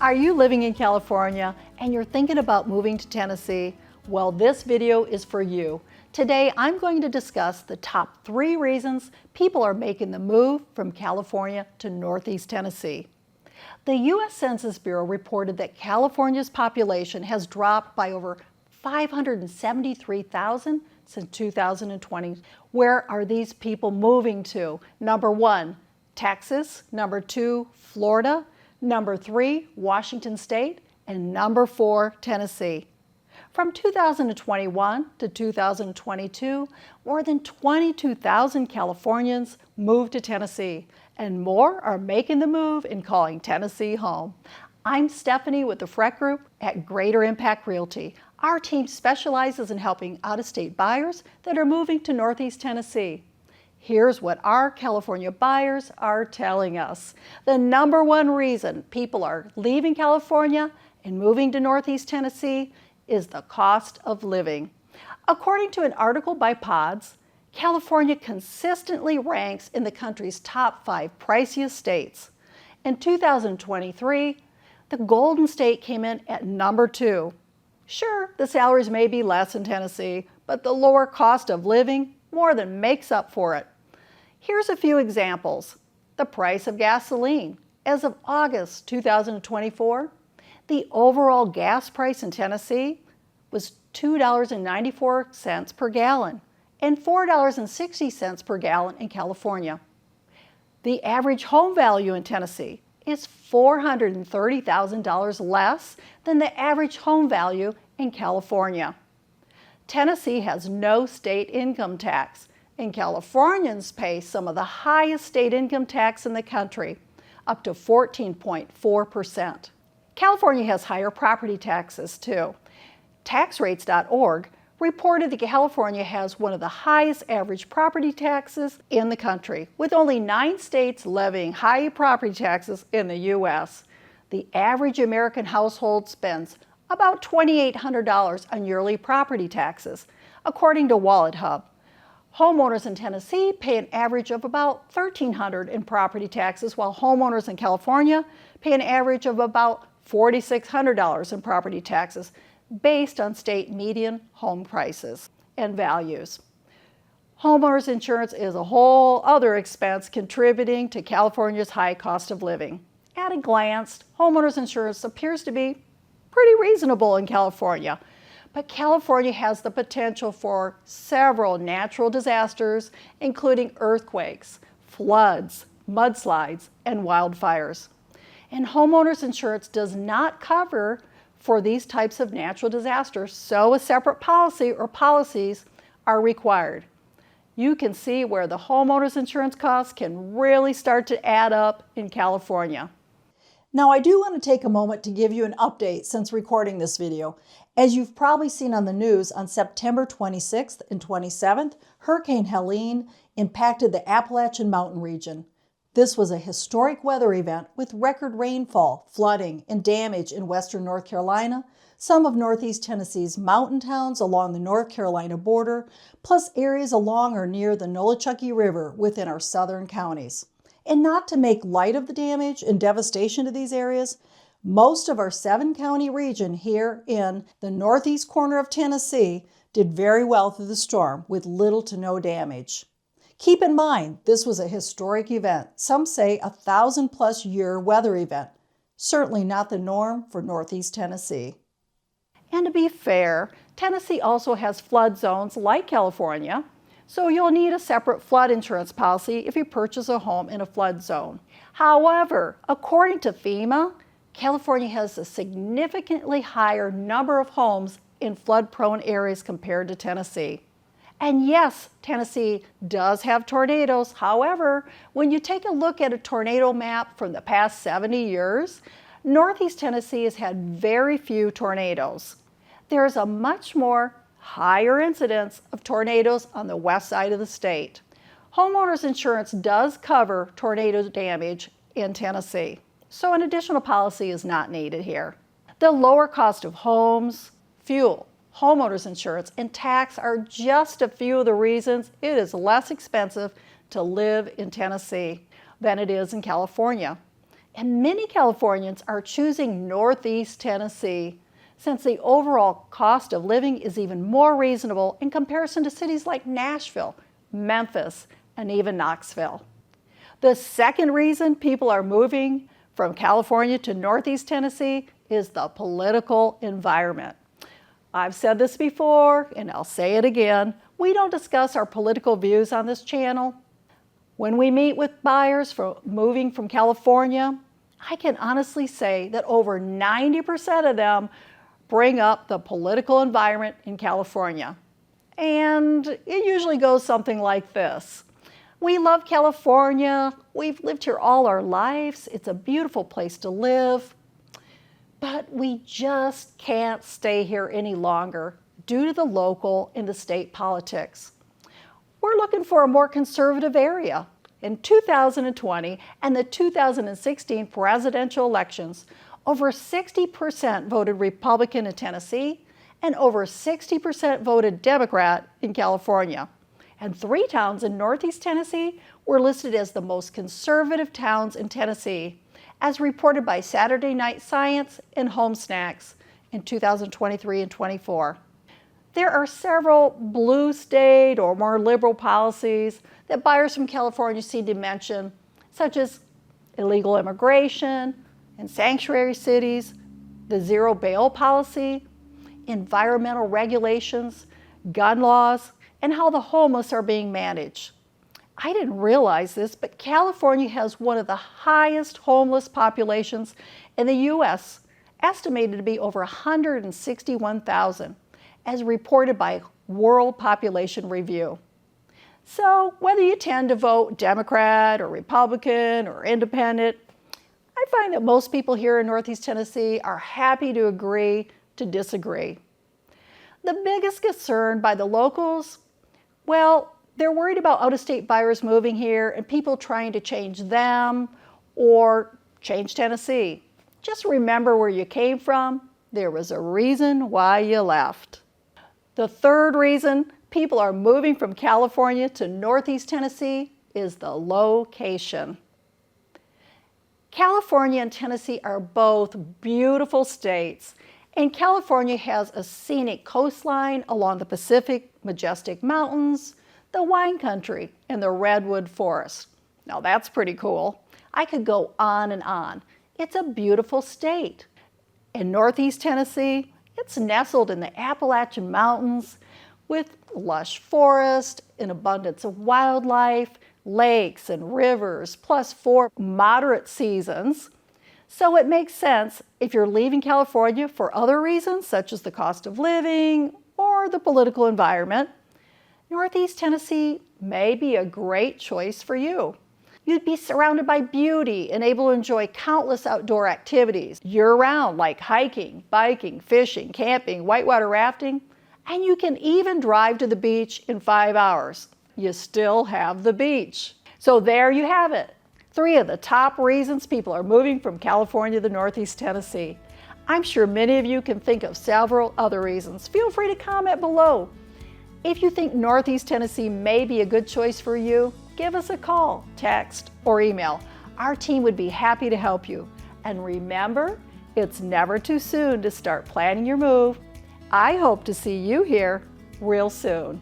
Are you living in California and you're thinking about moving to Tennessee? Well, this video is for you. Today, I'm going to discuss the top 3 reasons people are making the move from California to Northeast Tennessee. The U.S. Census Bureau reported that California's population has dropped by over 573,000 since 2020. Where are these people moving to? Number 1, Texas. Number 2, Florida. Number 3, Washington State. And number 4, Tennessee. From 2021 to 2022, more than 22,000 Californians moved to Tennessee, and more are making the move and calling Tennessee home. I'm Stephanie with the Freck Group at Greater Impact Realty. Our team specializes in helping out-of-state buyers that are moving to Northeast Tennessee. Here's what our California buyers are telling us. The number 1 reason people are leaving California and moving to Northeast Tennessee is the cost of living. According to an article by Pods, California consistently ranks in the country's top 5 priciest states. In 2023, the Golden State came in at number 2. Sure, the salaries may be less in Tennessee, but the lower cost of living more than makes up for it. Here's a few examples. The price of gasoline. As of August 2024, the overall gas price in Tennessee was $2.94 per gallon and $4.60 per gallon in California. The average home value in Tennessee is $430,000 less than the average home value in California. Tennessee has no state income tax, and Californians pay some of the highest state income tax in the country, up to 14.4%. California has higher property taxes too. TaxRates.org reported that California has one of the highest average property taxes in the country, with only 9 states levying high property taxes in the U.S. The average American household spends about $2,800 on yearly property taxes, according to WalletHub. Homeowners in Tennessee pay an average of about $1,300 in property taxes, while homeowners in California pay an average of about $4,600 in property taxes, based on state median home prices and values. Homeowners insurance is a whole other expense contributing to California's high cost of living. At a glance, homeowners insurance appears to be pretty reasonable in California, but California has the potential for several natural disasters, including earthquakes, floods, mudslides, and wildfires. And homeowners insurance does not cover for these types of natural disasters, so a separate policy or policies are required. You can see where the homeowners insurance costs can really start to add up in California. Now, I do want to take a moment to give you an update since recording this video. As you've probably seen on the news, on September 26th and 27th, Hurricane Helene impacted the Appalachian Mountain region. This was a historic weather event with record rainfall, flooding, and damage in western North Carolina, some of Northeast Tennessee's mountain towns along the North Carolina border, plus areas along or near the Nolichucky River within our southern counties. And not to make light of the damage and devastation to these areas, most of our 7-county region here in the northeast corner of Tennessee did very well through the storm with little to no damage. Keep in mind, this was a historic event, some say a 1,000+ year weather event, certainly not the norm for Northeast Tennessee. And to be fair, Tennessee also has flood zones like California, so you'll need a separate flood insurance policy if you purchase a home in a flood zone. However, according to FEMA, California has a significantly higher number of homes in flood-prone areas compared to Tennessee. And yes, Tennessee does have tornadoes. However, when you take a look at a tornado map from the past 70 years, Northeast Tennessee has had very few tornadoes. There is a much more higher incidence of tornadoes on the west side of the state. Homeowners insurance does cover tornado damage in Tennessee, so an additional policy is not needed here. The lower cost of homes, fuel, homeowners insurance, and tax are just a few of the reasons it is less expensive to live in Tennessee than it is in California. And many Californians are choosing Northeast Tennessee since the overall cost of living is even more reasonable in comparison to cities like Nashville, Memphis, and even Knoxville. The second reason people are moving from California to Northeast Tennessee is the political environment. I've said this before, and I'll say it again. We don't discuss our political views on this channel. When we meet with buyers moving from California, I can honestly say that over 90% of them bring up the political environment in California. And it usually goes something like this. We love California. We've lived here all our lives. It's a beautiful place to live. But we just can't stay here any longer due to the local and the state politics. We're looking for a more conservative area. In 2020 and the 2016 presidential elections, over 60% voted Republican in Tennessee and over 60% voted Democrat in California. And 3 towns in Northeast Tennessee were listed as the most conservative towns in Tennessee, as reported by Saturday Night Science and Home Snacks in 2023 and 24. There are several blue state or more liberal policies that buyers from California seem to mention, such as illegal immigration and sanctuary cities, the zero bail policy, environmental regulations, gun laws, and how the homeless are being managed. I didn't realize this, but California has one of the highest homeless populations in the U.S., estimated to be over 161,000, as reported by World Population Review. So whether you tend to vote Democrat or Republican or Independent, I find that most people here in Northeast Tennessee are happy to agree to disagree. The biggest concern by the locals, well, they're worried about out-of-state buyers moving here and people trying to change them or change Tennessee. Just remember where you came from. There was a reason why you left. The third reason people are moving from California to Northeast Tennessee is the location. California and Tennessee are both beautiful states, and California has a scenic coastline along the Pacific Majestic Mountains, the wine country, and the redwood forest. Now that's pretty cool. I could go on and on. It's a beautiful state. In Northeast Tennessee, it's nestled in the Appalachian Mountains with lush forest, an abundance of wildlife, lakes and rivers, plus 4 moderate seasons. So it makes sense if you're leaving California for other reasons, such as the cost of living or the political environment, Northeast Tennessee may be a great choice for you. You'd be surrounded by beauty and able to enjoy countless outdoor activities year-round, like hiking, biking, fishing, camping, whitewater rafting, and you can even drive to the beach in 5 hours. You still have the beach. So there you have it. 3 of the top reasons people are moving from California to Northeast Tennessee. I'm sure many of you can think of several other reasons. Feel free to comment below. If you think Northeast Tennessee may be a good choice for you, give us a call, text, or email. Our team would be happy to help you. And remember, it's never too soon to start planning your move. I hope to see you here real soon.